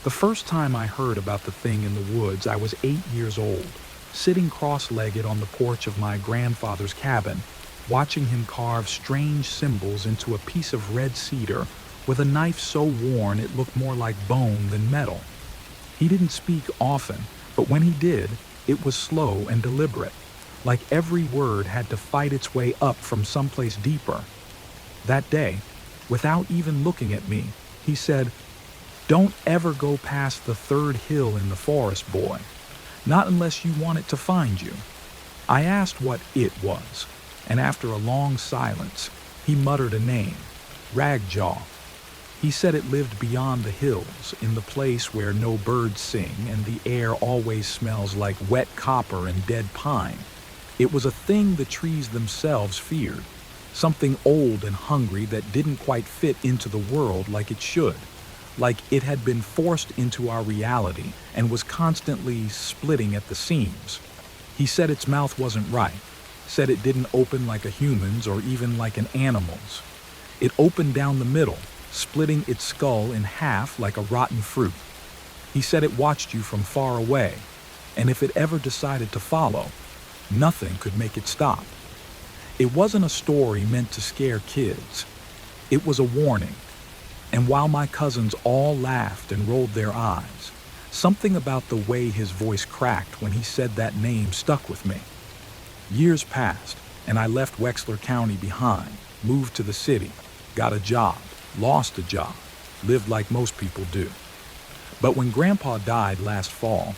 The first time I heard about the thing in the woods, I was 8 years old, sitting cross-legged on the porch of my grandfather's cabin, watching him carve strange symbols into a piece of red cedar with a knife so worn it looked more like bone than metal. He didn't speak often, but when he did, it was slow and deliberate, like every word had to fight its way up from someplace deeper. That day, without even looking at me, he said, "Don't ever go past the third hill in the forest, boy. Not unless you want it to find you." I asked what it was, and after a long silence, he muttered a name, Ragjaw. He said it lived beyond the hills, in the place where no birds sing and the air always smells like wet copper and dead pine. It was a thing the trees themselves feared, something old and hungry that didn't quite fit into the world like it should, like it had been forced into our reality and was constantly splitting at the seams. He said its mouth wasn't right, said it didn't open like a human's or even like an animal's. It opened down the middle, splitting its skull in half like a rotten fruit. He said it watched you from far away, and if it ever decided to follow, nothing could make it stop. It wasn't a story meant to scare kids. It was a warning. And while my cousins all laughed and rolled their eyes, something about the way his voice cracked when he said that name stuck with me. Years passed, and I left Wexler County behind, moved to the city, got a job, lost a job, lived like most people do. But when Grandpa died last fall,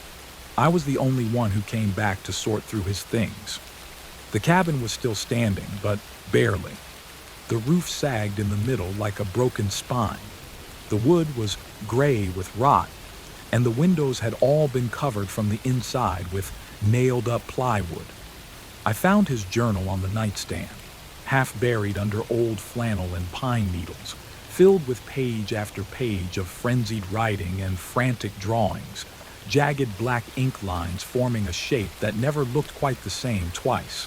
I was the only one who came back to sort through his things. The cabin was still standing, but barely. The roof sagged in the middle like a broken spine. The wood was gray with rot, and the windows had all been covered from the inside with nailed-up plywood. I found his journal on the nightstand, half buried under old flannel and pine needles, filled with page after page of frenzied writing and frantic drawings, jagged black ink lines forming a shape that never looked quite the same twice.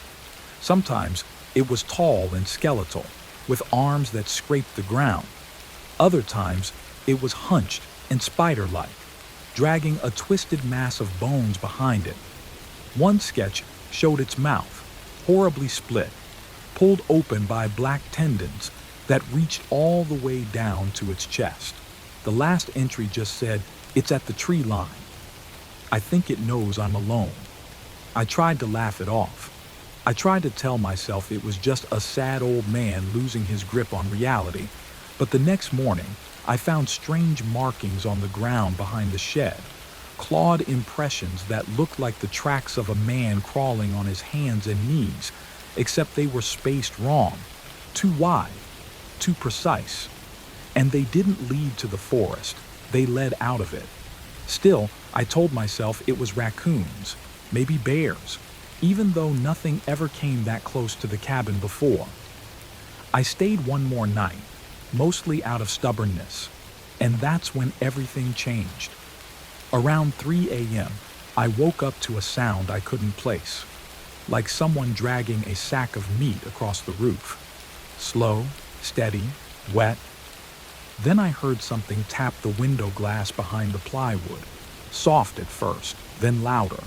Sometimes it was tall and skeletal, with arms that scraped the ground. Other times it was hunched and spider-like, dragging a twisted mass of bones behind it. One sketch showed its mouth, horribly split, pulled open by black tendons that reached all the way down to its chest. The last entry just said, "It's at the tree line. I think it knows I'm alone." I tried to laugh it off. I tried to tell myself it was just a sad old man losing his grip on reality, but the next morning I found strange markings on the ground behind the shed, clawed impressions that looked like the tracks of a man crawling on his hands and knees, except they were spaced wrong, too wide, too precise. And they didn't lead to the forest, they led out of it. Still, I told myself it was raccoons, maybe bears, even though nothing ever came that close to the cabin before. I stayed one more night, mostly out of stubbornness, and that's when everything changed. Around 3 a.m., I woke up to a sound I couldn't place, like someone dragging a sack of meat across the roof. Slow, steady, wet. Then I heard something tap the window glass behind the plywood, soft at first, then louder,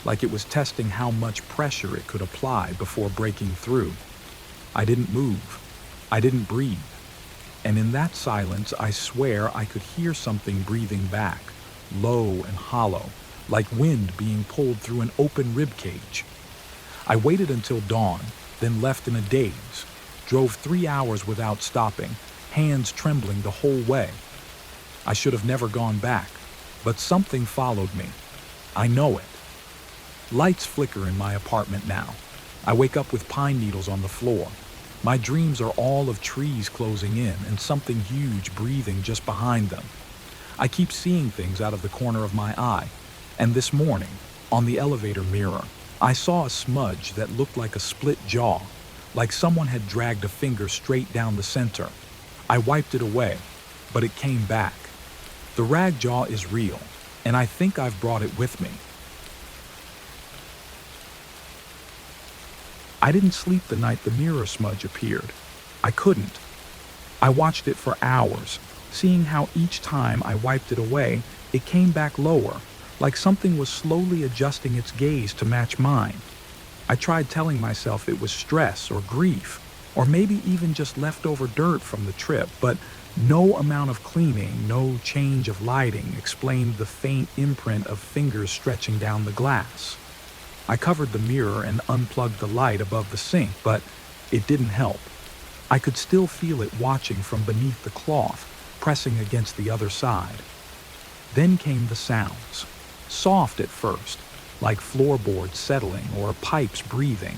like it was testing how much pressure it could apply before breaking through. I didn't move. I didn't breathe. And in that silence, I swear I could hear something breathing back, low and hollow, like wind being pulled through an open rib cage. I waited until dawn, then left in a daze, drove 3 hours without stopping, hands trembling the whole way. I should have never gone back, but something followed me. I know it. Lights flicker in my apartment now. I wake up with pine needles on the floor. My dreams are all of trees closing in and something huge breathing just behind them. I keep seeing things out of the corner of my eye, and this morning, on the elevator mirror, I saw a smudge that looked like a split jaw, like someone had dragged a finger straight down the center. I wiped it away, but it came back. The rag jaw is real, and I think I've brought it with me. I didn't sleep the night the mirror smudge appeared. I couldn't. I watched it for hours, seeing how each time I wiped it away, It came back lower, like something was slowly adjusting its gaze to match mine. I tried telling myself it was stress or grief, or maybe even just leftover dirt from the trip, but no amount of cleaning, no change of lighting explained the faint imprint of fingers stretching down the glass. I covered the mirror and unplugged the light above the sink, but it didn't help. I could still feel it watching from beneath the cloth, pressing against the other side. Then came the sounds, soft at first, like floorboards settling or pipes breathing,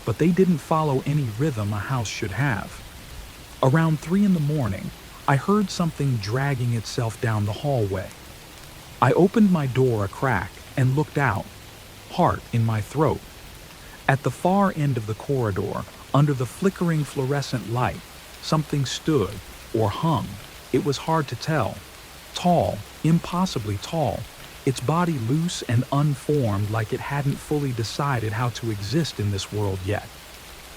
but they didn't follow any rhythm a house should have. Around 3 in the morning, I heard something dragging itself down the hallway. I opened my door a crack and looked out, heart in my throat. At the far end of the corridor, under the flickering fluorescent light, something stood or hung. It was hard to tell. Tall, impossibly tall, its body loose and unformed like it hadn't fully decided how to exist in this world yet.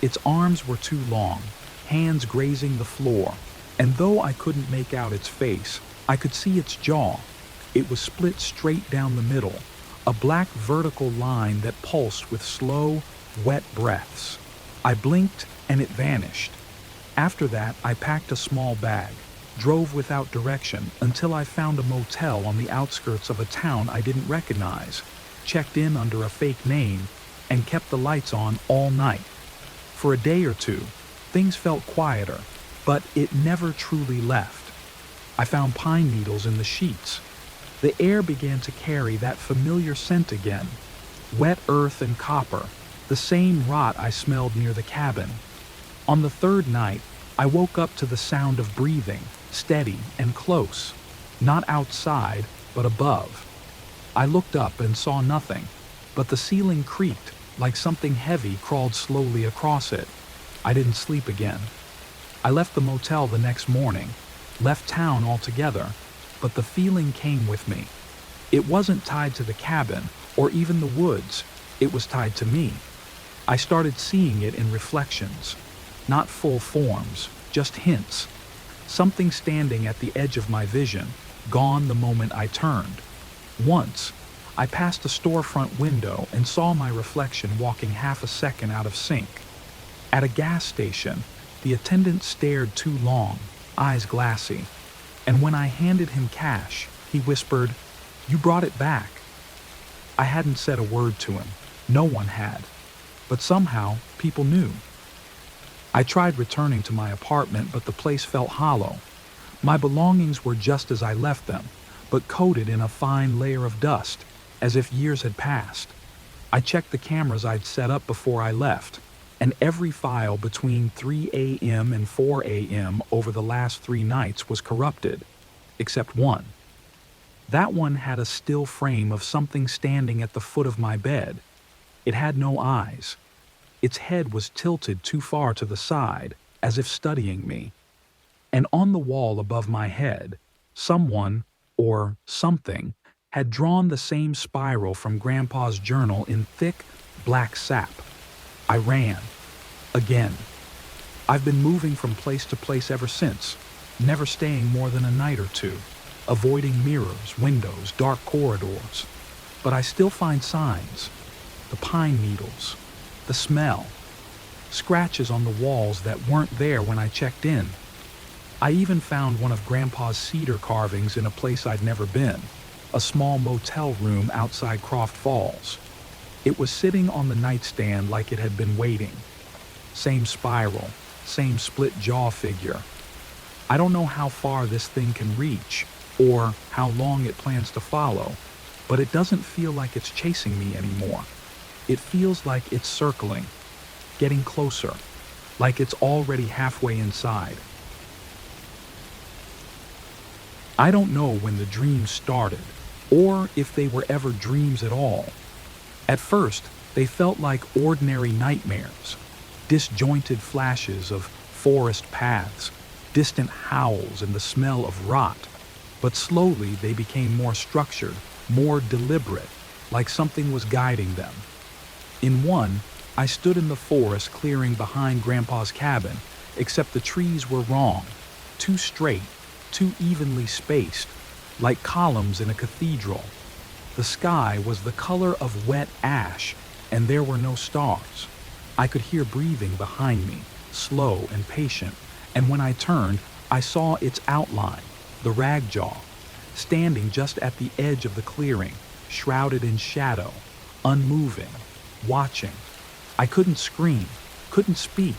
Its arms were too long, hands grazing the floor, and though I couldn't make out its face, I could see its jaw. It was split straight down the middle, a black vertical line that pulsed with slow, wet breaths. I blinked and it vanished. After that, I packed a small bag, drove without direction until I found a motel on the outskirts of a town I didn't recognize, checked in under a fake name, and kept the lights on all night. For a day or two, things felt quieter, but it never truly left. I found pine needles in the sheets. The air began to carry that familiar scent again, wet earth and copper, the same rot I smelled near the cabin. On the third night, I woke up to the sound of breathing, steady and close, not outside, but above. I looked up and saw nothing, but the ceiling creaked like something heavy crawled slowly across it. I didn't sleep again. I left the motel the next morning, left town altogether, but the feeling came with me. It wasn't tied to the cabin or even the woods, it was tied to me. I started seeing it in reflections, not full forms, just hints. Something standing at the edge of my vision, gone the moment I turned. Once, I passed a storefront window and saw my reflection walking half a second out of sync. At a gas station, the attendant stared too long, eyes glassy, and when I handed him cash, he whispered, "You brought it back." I hadn't said a word to him. No one had. But somehow, people knew. I tried returning to my apartment, but the place felt hollow. My belongings were just as I left them, but coated in a fine layer of dust, as if years had passed. I checked the cameras I'd set up before I left, and every file between 3 a.m. and 4 a.m. over the last 3 nights was corrupted, except one. That one had a still frame of something standing at the foot of my bed. It had no eyes. Its head was tilted too far to the side, as if studying me. And on the wall above my head, someone, or something, had drawn the same spiral from Grandpa's journal in thick, black sap. I ran. Again. I've been moving from place to place ever since, never staying more than a night or two, avoiding mirrors, windows, dark corridors. But I still find signs. The pine needles. The smell. Scratches on the walls that weren't there when I checked in. I even found one of Grandpa's cedar carvings in a place I'd never been, a small motel room outside Croft Falls. It was sitting on the nightstand like it had been waiting. Same spiral, same split jaw figure. I don't know how far this thing can reach, or how long it plans to follow, but it doesn't feel like it's chasing me anymore. It feels like it's circling, getting closer, like it's already halfway inside. I don't know when the dreams started, or if they were ever dreams at all. At first, they felt like ordinary nightmares, disjointed flashes of forest paths, distant howls and the smell of rot. But slowly they became more structured, more deliberate, like something was guiding them. In one, I stood in the forest clearing behind Grandpa's cabin, except the trees were wrong, too straight, too evenly spaced, like columns in a cathedral. The sky was the color of wet ash, and there were no stars. I could hear breathing behind me, slow and patient, and when I turned, I saw its outline, the ragjaw, standing just at the edge of the clearing, shrouded in shadow, unmoving, watching. I couldn't scream, couldn't speak,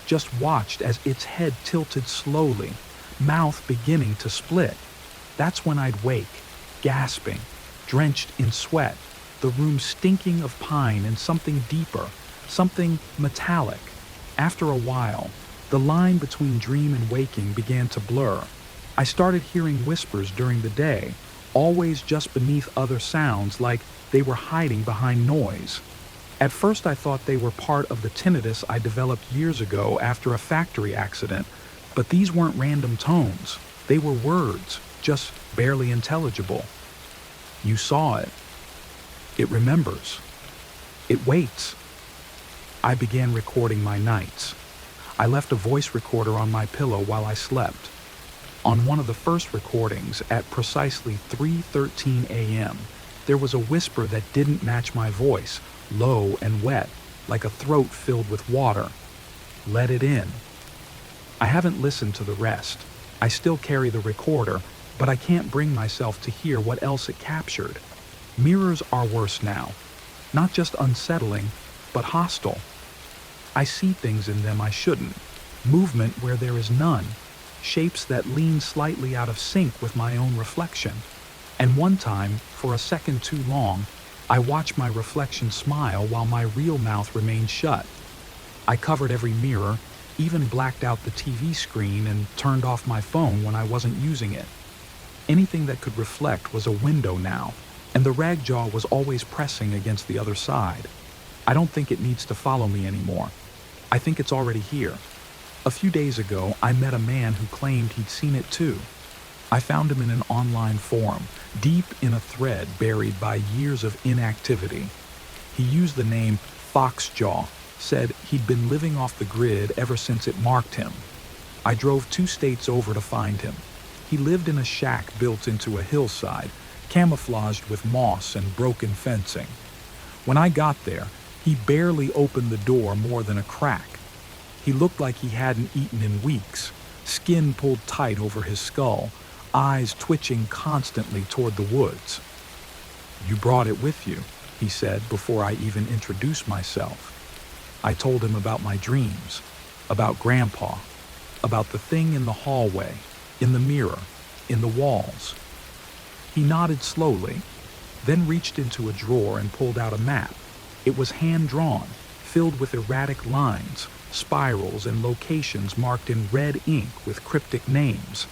just watched as its head tilted slowly, mouth beginning to split. That's when I'd wake, gasping, drenched in sweat, the room stinking of pine and something deeper, something metallic. After a while, the line between dream and waking began to blur. I started hearing whispers during the day, always just beneath other sounds, like they were hiding behind noise. At first I thought they were part of the tinnitus I developed years ago after a factory accident, but these weren't random tones. They were words, just barely intelligible. You saw it. It remembers. It waits. I began recording my nights. I left a voice recorder on my pillow while I slept. On one of the first recordings, at precisely 3:13 a.m., there was a whisper that didn't match my voice, low and wet, like a throat filled with water. Let it in. I haven't listened to the rest. I still carry the recorder, but I can't bring myself to hear what else it captured. Mirrors are worse now. Not just unsettling, but hostile. I see things in them I shouldn't. Movement where there is none. Shapes that lean slightly out of sync with my own reflection. And one time, for a second too long, I watched my reflection smile while my real mouth remained shut. I covered every mirror, even blacked out the TV screen and turned off my phone when I wasn't using it. Anything that could reflect was a window now, and the ragjaw was always pressing against the other side. I don't think it needs to follow me anymore. I think it's already here. A few days ago, I met a man who claimed he'd seen it too. I found him in an online forum, deep in a thread buried by years of inactivity. He used the name Foxjaw, said he'd been living off the grid ever since it marked him. I drove 2 states over to find him. He lived in a shack built into a hillside, camouflaged with moss and broken fencing. When I got there, he barely opened the door more than a crack. He looked like he hadn't eaten in weeks, skin pulled tight over his skull, eyes twitching constantly toward the woods. "You brought it with you," he said before I even introduced myself. I told him about my dreams, about Grandpa, about the thing in the hallway, in the mirror, in the walls. He nodded slowly, then reached into a drawer and pulled out a map. It was hand-drawn, filled with erratic lines, spirals, and locations marked in red ink with cryptic names.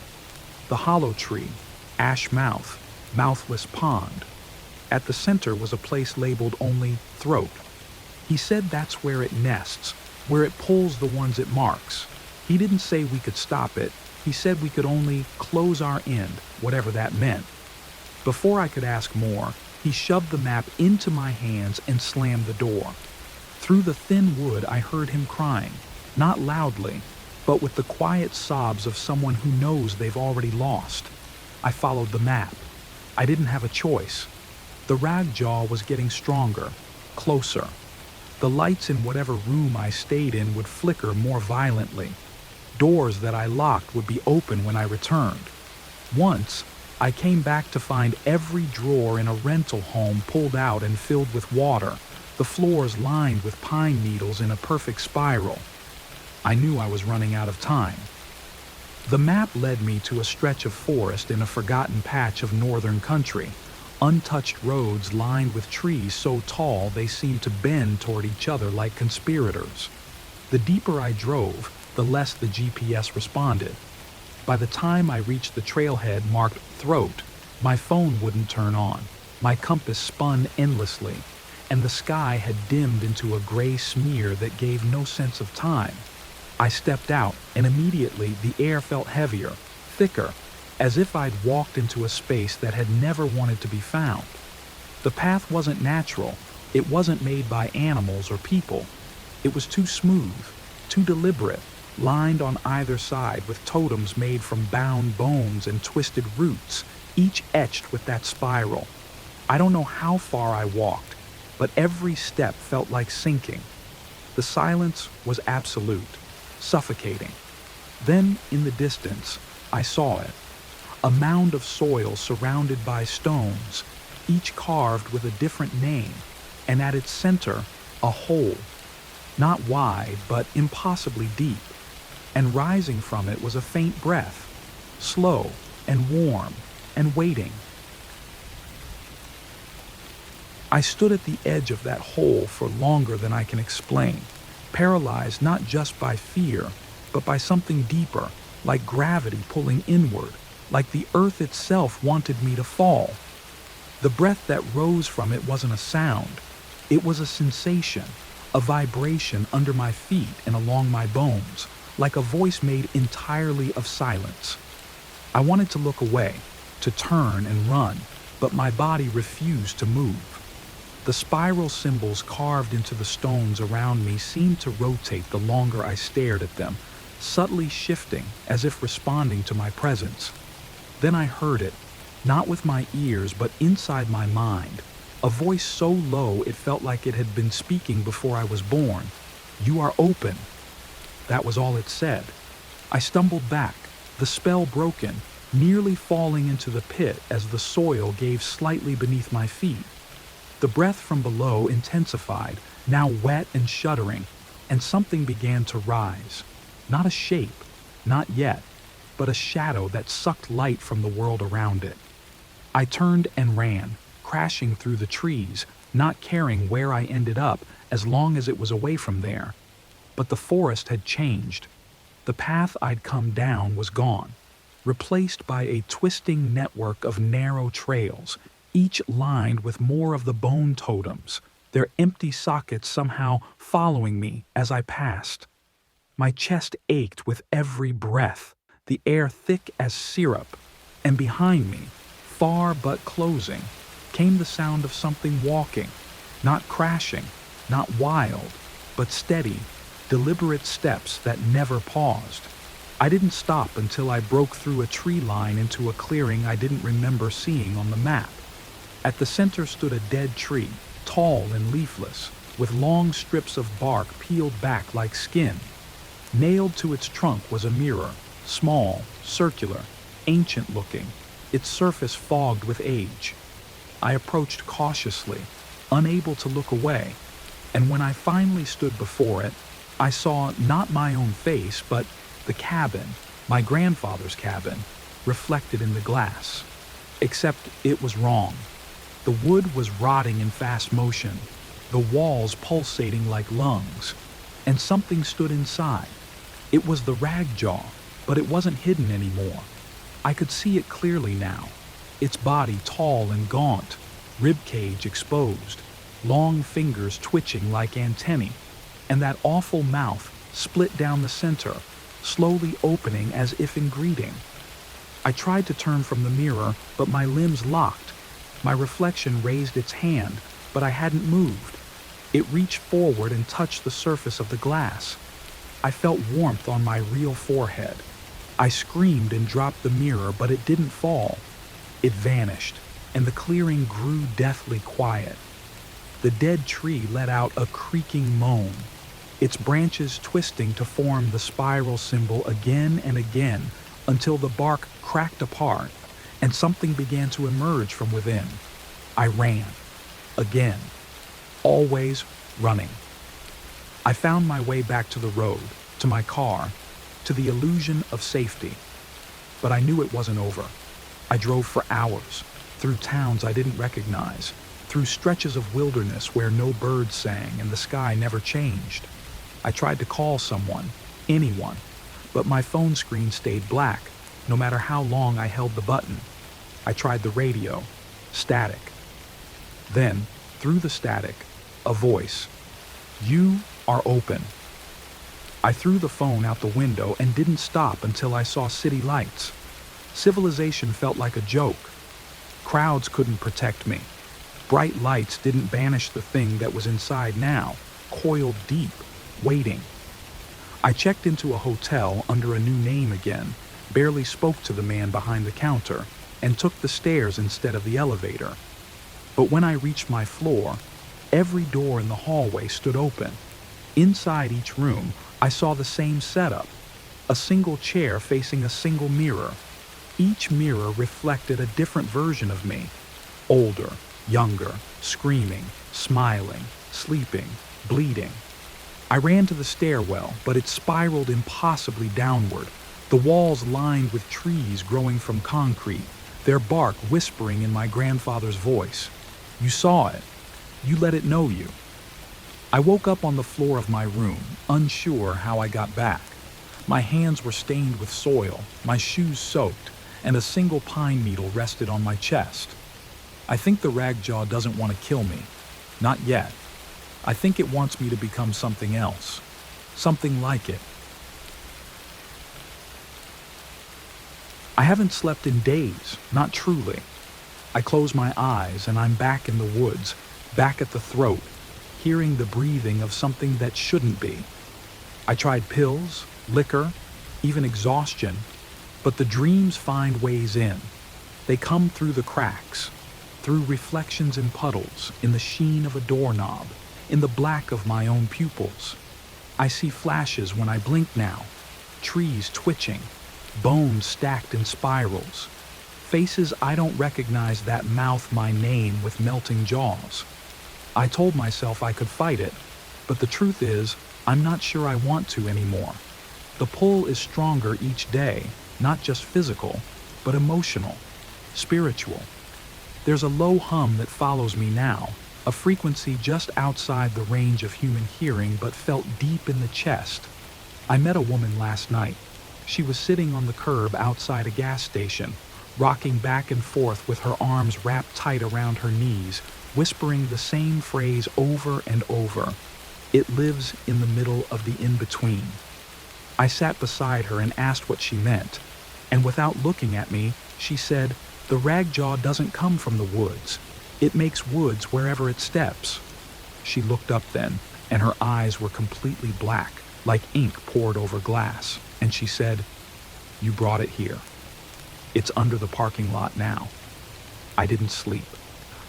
The hollow tree, ash mouth, mouthless pond. At the center was a place labeled only throat. He said that's where it nests, where it pulls the ones it marks. He didn't say we could stop it. He said we could only close our end, whatever that meant. Before I could ask more, he shoved the map into my hands and slammed the door. Through the thin wood, I heard him crying, not loudly, but with the quiet sobs of someone who knows they've already lost. I followed the map. I didn't have a choice. The ragjaw was getting stronger, closer. The lights in whatever room I stayed in would flicker more violently. Doors that I locked would be open when I returned. Once, I came back to find every drawer in a rental home pulled out and filled with water, the floors lined with pine needles in a perfect spiral. I knew I was running out of time. The map led me to a stretch of forest in a forgotten patch of northern country, untouched roads lined with trees so tall they seemed to bend toward each other like conspirators. The deeper I drove, the less the GPS responded. By the time I reached the trailhead marked throat, my phone wouldn't turn on. My compass spun endlessly, and the sky had dimmed into a gray smear that gave no sense of time. I stepped out, and immediately the air felt heavier, thicker, as if I'd walked into a space that had never wanted to be found. The path wasn't natural. It wasn't made by animals or people. It was too smooth, too deliberate, lined on either side with totems made from bound bones and twisted roots, each etched with that spiral. I don't know how far I walked, but every step felt like sinking. The silence was absolute, suffocating. Then, in the distance, I saw it. A mound of soil surrounded by stones, each carved with a different name, and at its center, a hole. Not wide, but impossibly deep. And rising from it was a faint breath, slow and warm and waiting. I stood at the edge of that hole for longer than I can explain, paralyzed not just by fear, but by something deeper, like gravity pulling inward, like the earth itself wanted me to fall. The breath that rose from it wasn't a sound. It was a sensation, a vibration under my feet and along my bones, like a voice made entirely of silence. I wanted to look away, to turn and run, but my body refused to move. The spiral symbols carved into the stones around me seemed to rotate the longer I stared at them, subtly shifting as if responding to my presence. Then I heard it, not with my ears but inside my mind, a voice so low it felt like it had been speaking before I was born. "You are open." That was all it said. I stumbled back, the spell broken, nearly falling into the pit as the soil gave slightly beneath my feet. The breath from below intensified, now wet and shuddering, and something began to rise. Not a shape, not yet, but a shadow that sucked light from the world around it. I turned and ran, crashing through the trees, not caring where I ended up as long as it was away from there. But the forest had changed. The path I'd come down was gone, replaced by a twisting network of narrow trails, each lined with more of the bone totems, their empty sockets somehow following me as I passed. My chest ached with every breath, the air thick as syrup, and behind me, far but closing, came the sound of something walking, not crashing, not wild, but steady, deliberate steps that never paused. I didn't stop until I broke through a tree line into a clearing I didn't remember seeing on the map. At the center stood a dead tree, tall and leafless, with long strips of bark peeled back like skin. Nailed to its trunk was a mirror, small, circular, ancient-looking, its surface fogged with age. I approached cautiously, unable to look away, and when I finally stood before it, I saw not my own face, but the cabin, my grandfather's cabin, reflected in the glass. Except it was wrong. The wood was rotting in fast motion, the walls pulsating like lungs, and something stood inside. It was the ragjaw, but it wasn't hidden anymore. I could see it clearly now, its body tall and gaunt, ribcage exposed, long fingers twitching like antennae, and that awful mouth split down the center, slowly opening as if in greeting. I tried to turn from the mirror, but my limbs locked. My reflection raised its hand, but I hadn't moved. It reached forward and touched the surface of the glass. I felt warmth on my real forehead. I screamed and dropped the mirror, but it didn't fall. It vanished, and the clearing grew deathly quiet. The dead tree let out a creaking moan, its branches twisting to form the spiral symbol again and again until the bark cracked apart and something began to emerge from within. I ran. Again. Always running. I found my way back to the road, to my car, to the illusion of safety. But I knew it wasn't over. I drove for hours, through towns I didn't recognize, through stretches of wilderness where no birds sang and the sky never changed. I tried to call someone, anyone, but my phone screen stayed black, no matter how long I held the button. I tried the radio, static. Then, through the static, a voice. "You are open." I threw the phone out the window and didn't stop until I saw city lights. Civilization felt like a joke. Crowds couldn't protect me. Bright lights didn't banish the thing that was inside now, coiled deep, waiting. I checked into a hotel under a new name again, barely spoke to the man behind the counter. and took the stairs instead of the elevator. But when I reached my floor, every door in the hallway stood open. Inside each room, I saw the same setup, a single chair facing a single mirror. Each mirror reflected a different version of me: older, younger, screaming, smiling, sleeping, bleeding. I ran to the stairwell, but it spiraled impossibly downward, the walls lined with trees growing from concrete, their bark whispering in my grandfather's voice. "You saw it. You let it know you." I woke up on the floor of my room, unsure how I got back. My hands were stained with soil, my shoes soaked, and a single pine needle rested on my chest. I think the ragjaw doesn't want to kill me. Not yet. I think it wants me to become something else. Something like it. I haven't slept in days, not truly. I close my eyes and I'm back in the woods, back at the throat, hearing the breathing of something that shouldn't be. I tried pills, liquor, even exhaustion, but the dreams find ways in. They come through the cracks, through reflections in puddles, in the sheen of a doorknob, in the black of my own pupils. I see flashes when I blink now, trees twitching, bones stacked in spirals, faces I don't recognize that mouth my name with melting jaws. I told myself I could fight it, but the truth is, I'm not sure I want to anymore. The pull is stronger each day, not just physical, but emotional, spiritual. There's a low hum that follows me now, a frequency just outside the range of human hearing but felt deep in the chest. I met a woman last night. She was sitting on the curb outside a gas station, rocking back and forth with her arms wrapped tight around her knees, whispering the same phrase over and over. It lives in the middle of the in-between. I sat beside her and asked what she meant, and without looking at me, she said, "The ragjaw doesn't come from the woods. It makes woods wherever it steps." She looked up then, and her eyes were completely black, like ink poured over glass, and she said, "You brought it here. It's under the parking lot now." I didn't sleep.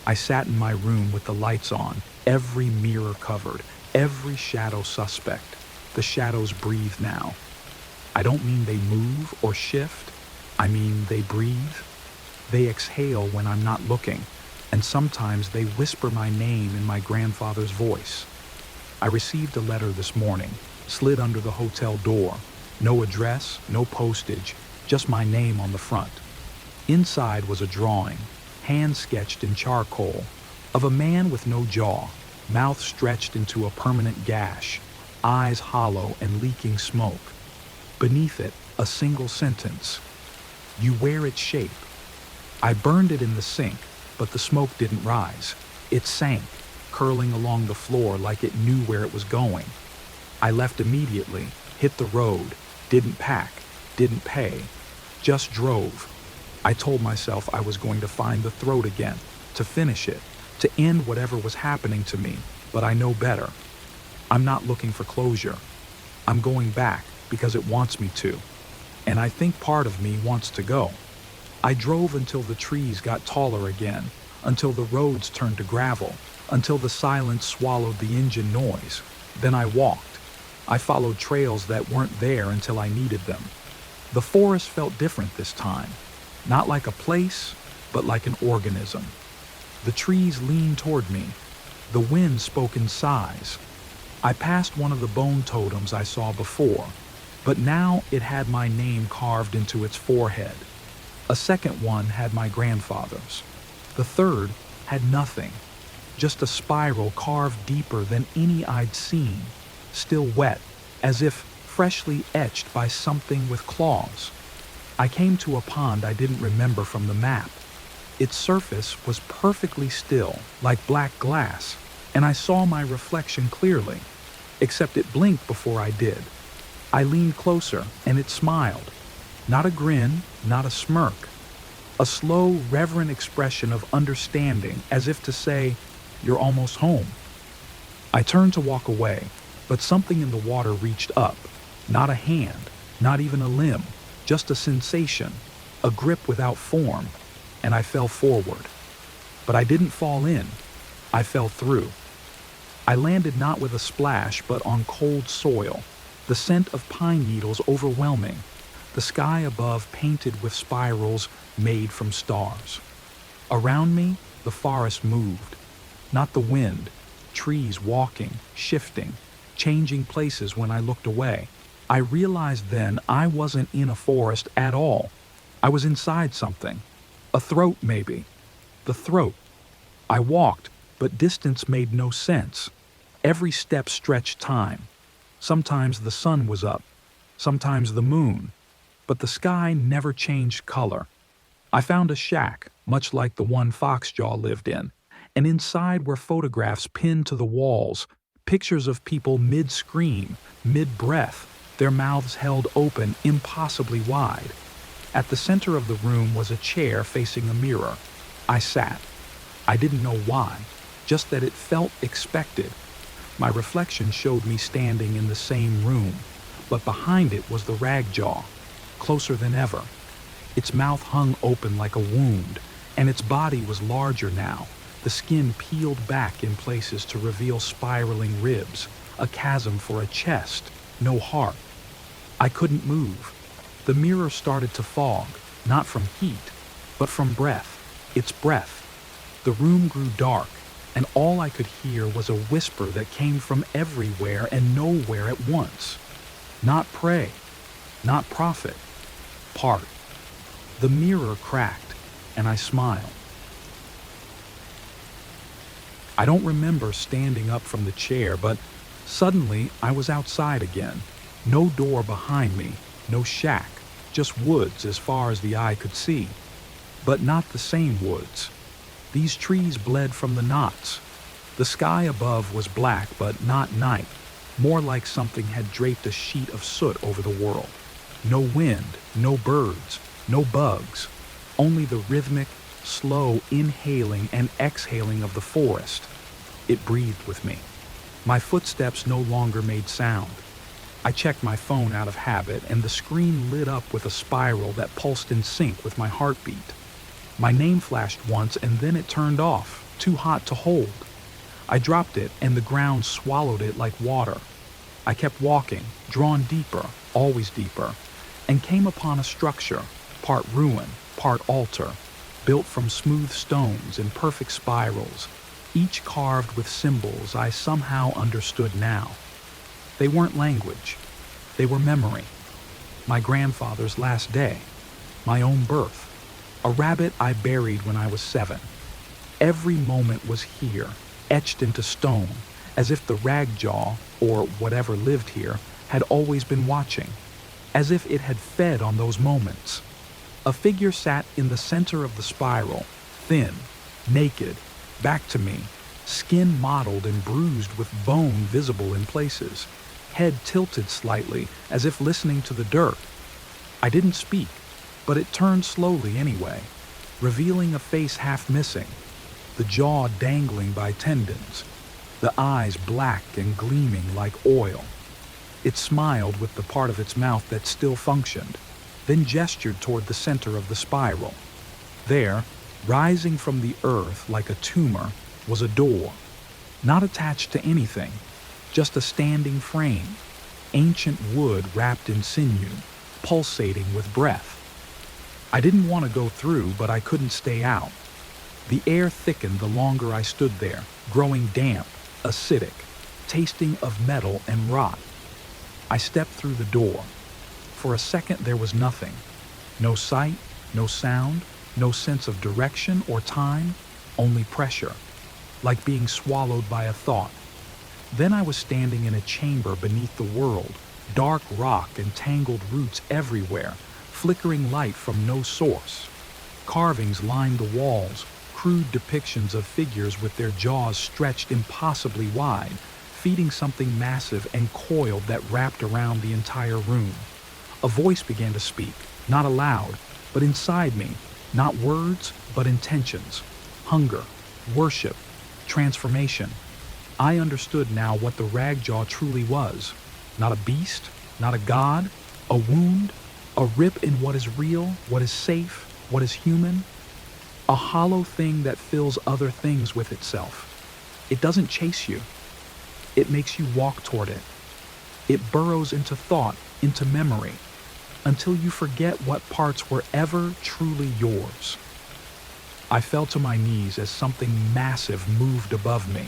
I sat in my room with the lights on, every mirror covered, every shadow suspect. The shadows breathe now. I don't mean they move or shift. I mean they breathe. They exhale when I'm not looking, and sometimes they whisper my name in my grandfather's voice. I received a letter this morning, slid under the hotel door. No address, no postage, just my name on the front. Inside was a drawing, hand-sketched in charcoal, of a man with no jaw, mouth stretched into a permanent gash, eyes hollow and leaking smoke. Beneath it, a single sentence: "You wear its shape." I burned it in the sink, but the smoke didn't rise. It sank, curling along the floor like it knew where it was going. I left immediately, hit the road, didn't pack, didn't pay, just drove. I told myself I was going to find the throat again, to finish it, to end whatever was happening to me, but I know better. I'm not looking for closure. I'm going back because it wants me to, and I think part of me wants to go. I drove until the trees got taller again, until the roads turned to gravel, until the silence swallowed the engine noise. Then I walked. I followed trails that weren't there until I needed them. The forest felt different this time, not like a place, but like an organism. The trees leaned toward me. The wind spoke in sighs. I passed one of the bone totems I saw before, but now it had my name carved into its forehead. A second one had my grandfather's. The third had nothing, just a spiral carved deeper than any I'd seen, still wet, as if freshly etched by something with claws. I came to a pond I didn't remember from the map. Its surface was perfectly still, like black glass, and I saw my reflection clearly, except it blinked before I did. I leaned closer, and it smiled. Not a grin, not a smirk. A slow, reverent expression of understanding, as if to say, "You're almost home." I turned to walk away, but something in the water reached up. Not a hand, not even a limb, just a sensation, a grip without form. and I fell forward. But I didn't fall in. I fell through. I landed not with a splash, but on cold soil, the scent of pine needles overwhelming, the sky above painted with spirals made from stars. Around me, the forest moved, not the wind, trees walking, shifting, changing places when I looked away. I realized then I wasn't in a forest at all. I was inside something. A throat, maybe. The throat. I walked, but distance made no sense. Every step stretched time. Sometimes the sun was up, sometimes the moon, but the sky never changed color. I found a shack, much like the one Foxjaw lived in, and inside were photographs pinned to the walls, pictures of people mid-scream, mid-breath, their mouths held open impossibly wide. At the center of the room was a chair facing a mirror. I sat. I didn't know why, just that it felt expected. My reflection showed me standing in the same room, but behind it was the ragjaw, closer than ever. Its mouth hung open like a wound, and its body was larger now, the skin peeled back in places to reveal spiraling ribs, a chasm for a chest, no heart. I couldn't move. The mirror started to fog, not from heat, but from breath, its breath. The room grew dark, and all I could hear was a whisper that came from everywhere and nowhere at once. Not pray, not profit, part. The mirror cracked, and I smiled. I don't remember standing up from the chair, but suddenly I was outside again. No door behind me, no shack, just woods as far as the eye could see. But not the same woods. These trees bled from the knots. The sky above was black, but not night, more like something had draped a sheet of soot over the world. No wind, no birds, no bugs, only the rhythmic, slow inhaling and exhaling of the forest. It breathed with me. My footsteps no longer made sound. I checked my phone out of habit, and the screen lit up with a spiral that pulsed in sync with my heartbeat. My name flashed once, and then it turned off, too hot to hold. I dropped it, and the ground swallowed it like water. I kept walking, drawn deeper, always deeper, and came upon a structure, part ruin, part altar, built from smooth stones in perfect spirals, each carved with symbols I somehow understood now. They weren't language. They were memory. My grandfather's last day. My own birth. A rabbit I buried when I was 7. Every moment was here, etched into stone, as if the ragjaw, or whatever lived here, had always been watching, as if it had fed on those moments. A figure sat in the center of the spiral, thin, naked, back to me, skin mottled and bruised with bone visible in places, head tilted slightly as if listening to the dirt. I didn't speak, but it turned slowly anyway, revealing a face half missing, the jaw dangling by tendons, the eyes black and gleaming like oil. It smiled with the part of its mouth that still functioned, then gestured toward the center of the spiral. There, rising from the earth like a tumor, was a door, not attached to anything, just a standing frame, ancient wood wrapped in sinew, pulsating with breath. I didn't want to go through, but I couldn't stay out. The air thickened the longer I stood there, growing damp, acidic, tasting of metal and rot. I stepped through the door. For a second there was nothing. No sight, no sound, no sense of direction or time, only pressure, like being swallowed by a thought. Then I was standing in a chamber beneath the world, dark rock and tangled roots everywhere, flickering light from no source. Carvings lined the walls, crude depictions of figures with their jaws stretched impossibly wide, feeding something massive and coiled that wrapped around the entire room. A voice began to speak, not aloud, but inside me, not words, but intentions, hunger, worship, transformation. I understood now what the ragjaw truly was. Not a beast, not a god, a wound, a rip in what is real, what is safe, what is human. a hollow thing that fills other things with itself. It doesn't chase you. It makes you walk toward it. It burrows into thought, into memory, until you forget what parts were ever truly yours. I fell to my knees as something massive moved above me.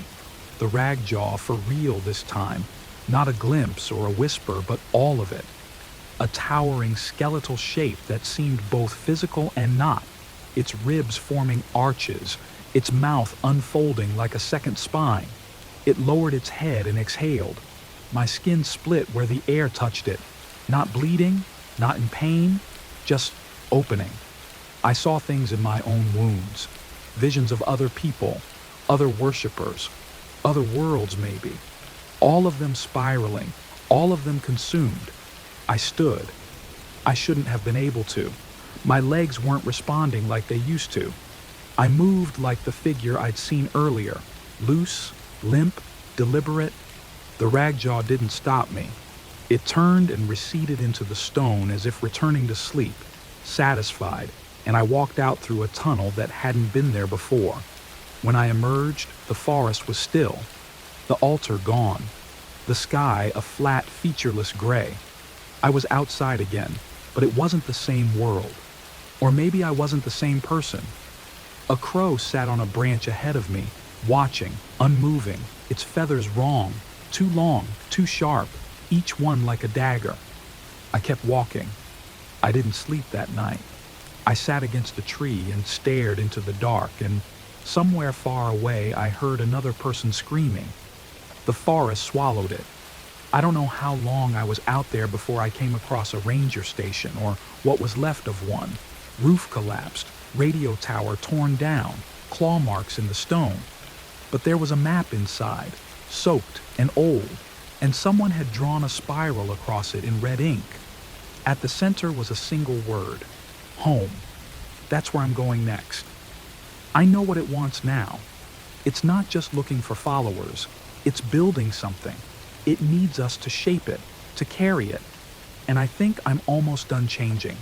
The rag jaw for real this time, not a glimpse or a whisper, but all of it. A towering skeletal shape that seemed both physical and not, its ribs forming arches, its mouth unfolding like a second spine. It lowered its head and exhaled. My skin split where the air touched it, not bleeding, not in pain, just opening. I saw things in my own wounds, visions of other people, other worshippers, other worlds maybe, all of them spiraling, all of them consumed. I stood. I shouldn't have been able to. My legs weren't responding like they used to. I moved like the figure I'd seen earlier, loose, limp, deliberate. The ragjaw didn't stop me. It turned and receded into the stone as if returning to sleep, satisfied, and I walked out through a tunnel that hadn't been there before. When I emerged, the forest was still, the altar gone, the sky a flat, featureless gray. I was outside again, but it wasn't the same world. Or maybe I wasn't the same person. A crow sat on a branch ahead of me, watching, unmoving, its feathers wrong, too long, too sharp, each one like a dagger. I kept walking. I didn't sleep that night. I sat against a tree and stared into the dark, and somewhere far away I heard another person screaming. The forest swallowed it. I don't know how long I was out there before I came across a ranger station, or what was left of one. Roof collapsed, radio tower torn down, claw marks in the stone. But there was a map inside, soaked and old, and someone had drawn a spiral across it in red ink. At the center was a single word: home. That's where I'm going next. I know what it wants now. It's not just looking for followers. It's building something. It needs us to shape it, to carry it. And I think I'm almost done changing.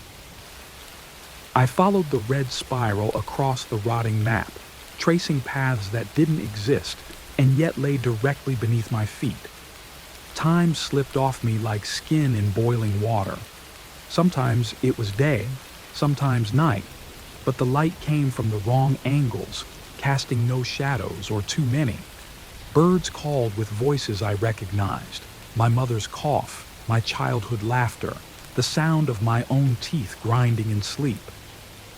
I followed the red spiral across the rotting map, tracing paths that didn't exist and yet lay directly beneath my feet. Time slipped off me like skin in boiling water. Sometimes it was day, sometimes night, but the light came from the wrong angles, casting no shadows or too many. Birds called with voices I recognized, my mother's cough, my childhood laughter, the sound of my own teeth grinding in sleep.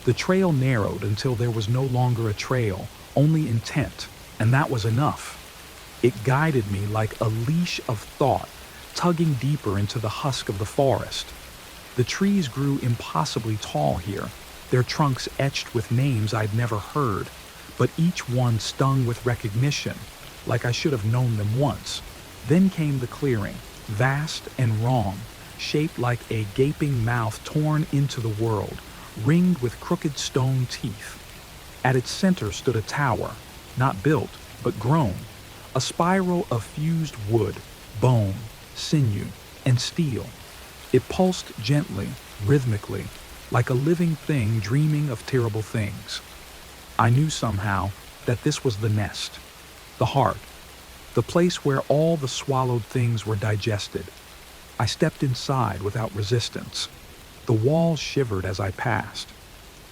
The trail narrowed until there was no longer a trail, only intent, and that was enough. It guided me like a leash of thought, tugging deeper into the husk of the forest. The trees grew impossibly tall here, their trunks etched with names I'd never heard, but each one stung with recognition, like I should have known them once. Then came the clearing, vast and wrong, shaped like a gaping mouth torn into the world, ringed with crooked stone teeth. At its center stood a tower, not built, but grown, a spiral of fused wood, bone, sinew, and steel. It pulsed gently, rhythmically, like a living thing dreaming of terrible things. I knew somehow that this was the nest, the heart, the place where all the swallowed things were digested. I stepped inside without resistance. The walls shivered as I passed.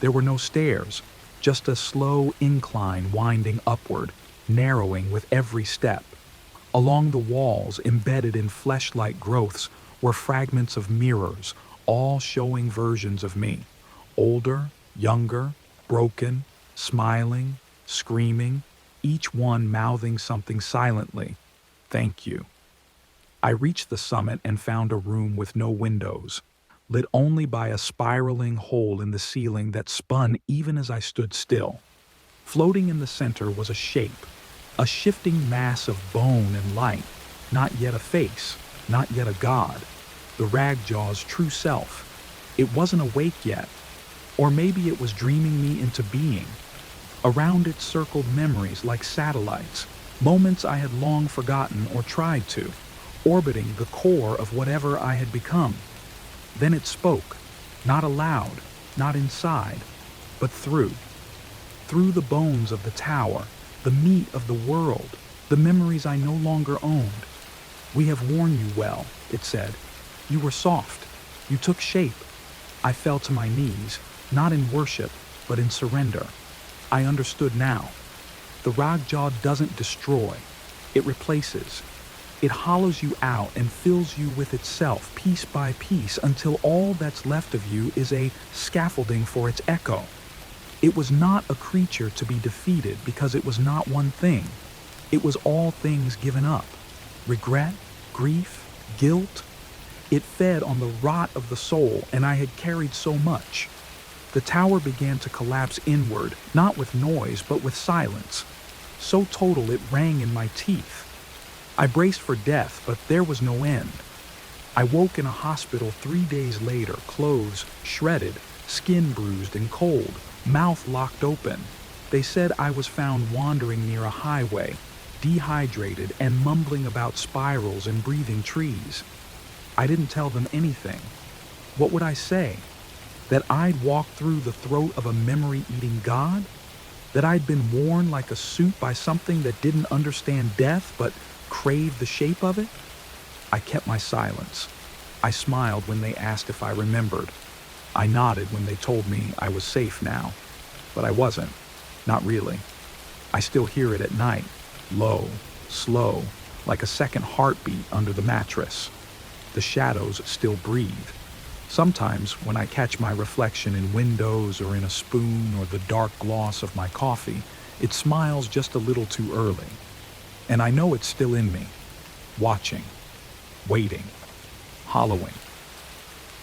There were no stairs, just a slow incline winding upward, narrowing with every step. Along the walls, embedded in flesh-like growths, were fragments of mirrors, all showing versions of me. Older, younger, broken, smiling, screaming, each one mouthing something silently. Thank you. I reached the summit and found a room with no windows, lit only by a spiraling hole in the ceiling that spun even as I stood still. Floating in the center was a shape, a shifting mass of bone and light, not yet a face, not yet a god, the Ragjaw's true self. It wasn't awake yet, or maybe it was dreaming me into being. Around it circled memories like satellites, moments I had long forgotten or tried to, orbiting the core of whatever I had become. Then it spoke, not aloud, not inside, but through. through the bones of the tower, the meat of the world, the memories I no longer owned. We have worn you well, it said. You were soft. You took shape. I fell to my knees, not in worship, but in surrender. I understood now. The Ragjaw doesn't destroy. It replaces. It hollows you out and fills you with itself, piece by piece, until all that's left of you is a scaffolding for its echo. It was not a creature to be defeated because it was not one thing. It was all things given up. Regret, grief, guilt. It fed on the rot of the soul, and I had carried so much. The tower began to collapse inward, not with noise, but with silence. So total it rang in my teeth. I braced for death, but there was no end. I woke in a hospital 3 days later, clothes shredded, skin bruised and cold, mouth locked open. They said I was found wandering near a highway, dehydrated and mumbling about spirals and breathing trees. I didn't tell them anything. What would I say? That I'd walked through the throat of a memory-eating god? That I'd been worn like a suit by something that didn't understand death but craved the shape of it? I kept my silence. I smiled when they asked if I remembered. I nodded when they told me I was safe now. But I wasn't. Not really. I still hear it at night, low, slow, like a second heartbeat under the mattress. The shadows still breathe. Sometimes, when I catch my reflection in windows or in a spoon or the dark gloss of my coffee, it smiles just a little too early. And I know it's still in me, watching, waiting, hollowing.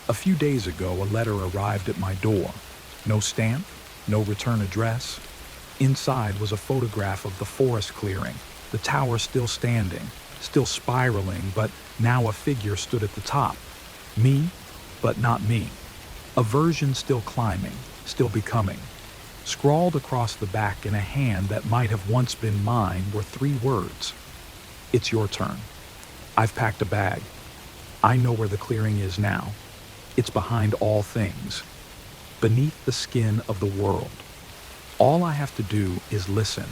A few days ago, a letter arrived at my door. No stamp, no return address. Inside was a photograph of the forest clearing, the tower still standing, still spiraling, but now a figure stood at the top. Me, but not me. A version still climbing, still becoming. Scrawled across the back in a hand that might have once been mine were 3 words. It's your turn. I've packed a bag. I know where the clearing is now. It's behind all things, beneath the skin of the world. All I have to do is listen.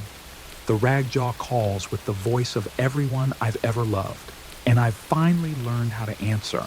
The Ragjaw calls with the voice of everyone I've ever loved, and I've finally learned how to answer.